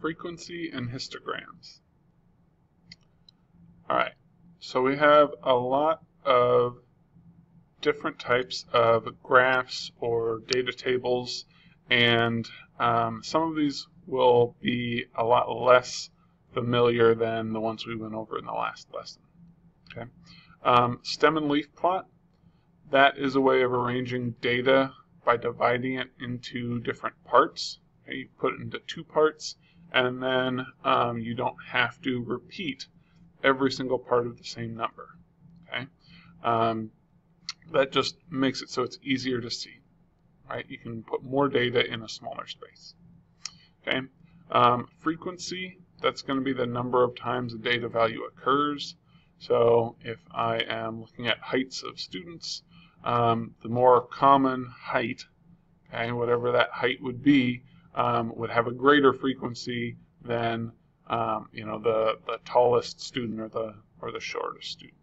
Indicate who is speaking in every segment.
Speaker 1: frequency and histograms. Alright, so we have a lot of different types of graphs or data tables, and some of these will be a lot less familiar than the ones we went over in the last lesson. Okay, stem and leaf plot, that is a way of arranging data by dividing it into different parts. Okay, you put it into two parts, and then you don't have to repeat every single part of the same number. Okay, that just makes it so it's easier to see. Right, you can put more data in a smaller space. Okay, frequency, that's going to be the number of times a data value occurs. So if I am looking at heights of students, the more common height, okay, whatever that height would be, would have a greater frequency than the tallest student or the shortest student.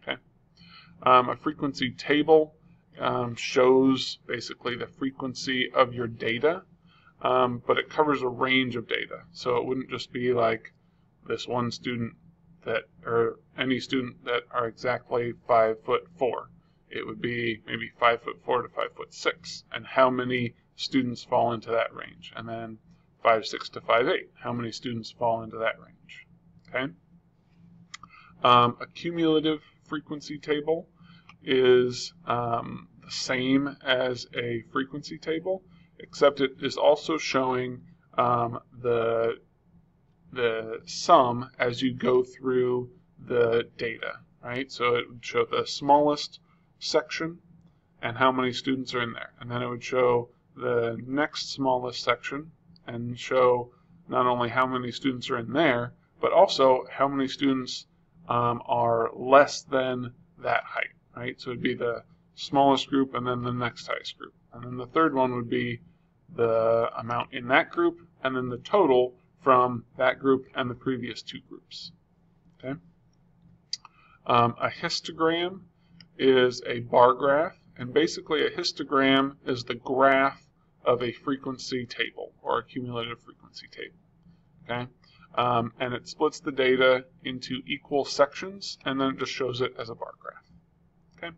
Speaker 1: Okay, a frequency table shows basically the frequency of your data, but it covers a range of data. So it wouldn't just be like this one student or any student that are exactly 5'4". It would be maybe 5'4" to 5'6", and how many students fall into that range. And then 5'6" to 5'8", how many students fall into that range. Okay. A cumulative frequency table is the same as a frequency table, except it is also showing the sum as you go through the data, right? So it would show the smallest section and how many students are in there, and then it would show the next smallest section and show not only how many students are in there, but also how many students are less than that height, right? So it would be the smallest group and then the next highest group. And then the third one would be the amount in that group and then the total from that group and the previous two groups. Okay. A histogram is a bar graph, and basically a histogram is the graph of a frequency table or a cumulative frequency table. Okay. And it splits the data into equal sections, and then it just shows it as a bar graph. Okay.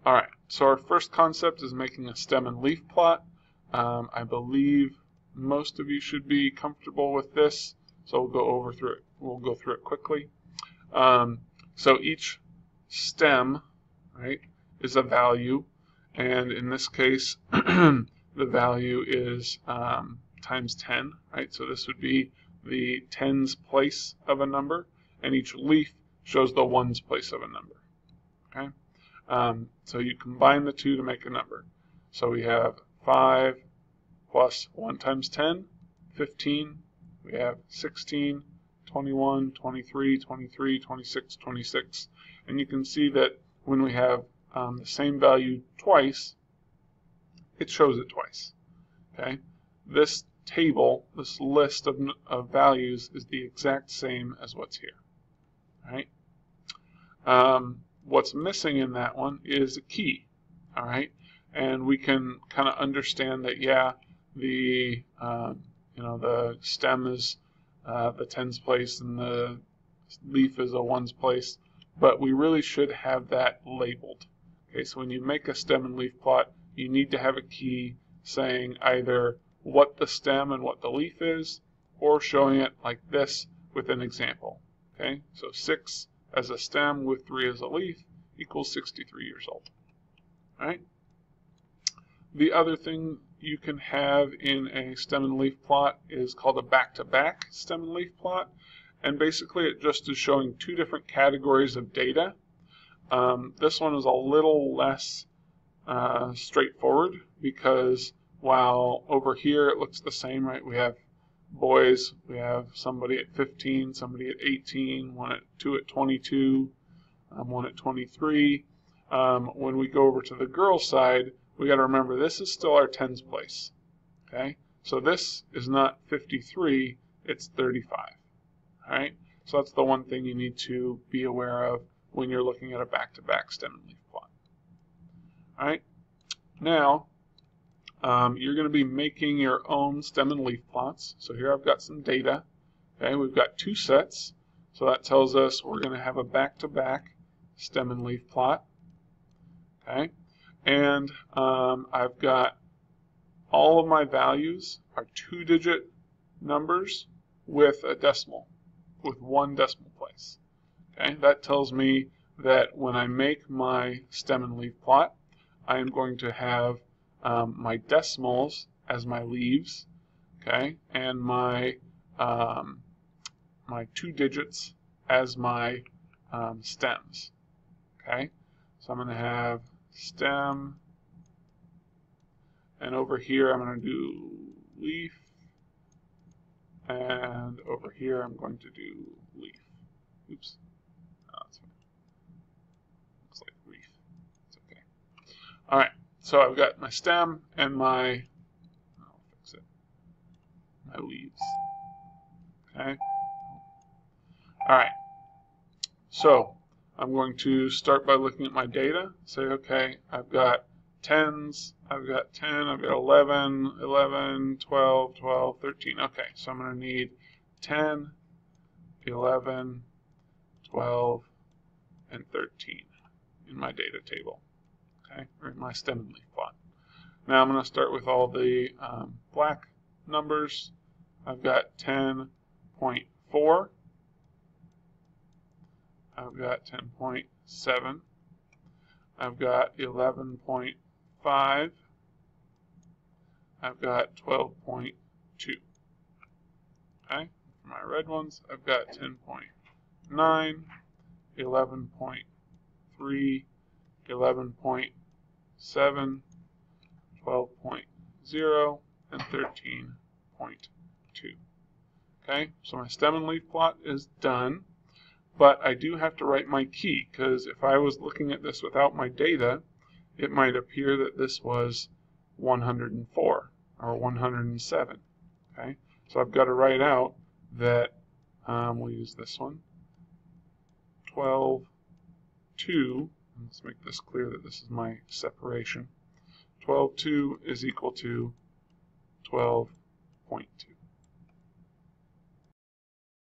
Speaker 1: All right. So our first concept is making a stem and leaf plot. I believe most of you should be comfortable with this, so we'll go through it quickly. So each stem, right, is a value, and in this case, the value is times 10, right? So this would be the tens place of a number, and each leaf shows the ones place of a number. Okay, so you combine the two to make a number. So we have 5 plus 1 times 10, 15. We have 16, 21, 23, 23, 26, 26. And you can see that when we have the same value twice, it shows it twice. Okay, this table, this list of values is the exact same as what's here. All right. What's missing in that one is a key. All right, and we can kind of understand that, yeah, the the stem is the tens place and the leaf is a ones place, but we really should have that labeled. Okay, so when you make a stem and leaf plot, you need to have a key saying either what the stem and what the leaf is, or showing it like this with an example. Okay, so 6 as a stem with 3 as a leaf equals 63 years old. All right. The other thing you can have in a stem and leaf plot is called a back-to-back stem and leaf plot, and basically it just is showing two different categories of data. This one is a little less straightforward, because while over here it looks the same, right? We have boys, we have somebody at 15, somebody at 18, two at 22, one at 23. When we go over to the girls' side, we got to remember this is still our tens place. Okay, so this is not 53, it's 35. All right, so that's the one thing you need to be aware of when you're looking at a back-to-back stem and leaf plot. All right, now you're going to be making your own stem and leaf plots. So here I've got some data. Okay, we've got 2 sets, so that tells us we're going to have a back-to-back stem and leaf plot. Okay, and I've got all of my values are 2-digit numbers with a decimal, with 1 decimal place. Okay, that tells me that when I make my stem and leaf plot, I am going to have my decimals as my leaves, okay, and my 2 digits as my stems. Okay, so I'm going to have stem, and over here I'm going to do leaf, and over here I'm going to do leaf. Oops, no, that's fine. Looks like leaf. It's okay. All right, so I've got my stem and my, I'll fix it, my leaves. Okay. All right. So I'm going to start by looking at my data. Say, okay, I've got 10s, I've got 10, I've got 11, 11, 12, 12, 13. Okay, so I'm going to need 10, 11, 12, and 13 in my data table. Okay, or in my stem and leaf plot. Now I'm going to start with all the black numbers. I've got 10.4. I've got 10.7. I've got 11.5. I've got 12.2. Okay, for my red ones, I've got 10.9, 11.3, 11.7, 12.0, and 13.2. Okay, so my stem and leaf plot is done. But I do have to write my key, because if I was looking at this without my data, it might appear that this was 104 or 107. Okay, so I've got to write out that, we'll use this one, 12.2, let's make this clear that this is my separation, 12.2 is equal to 12.2.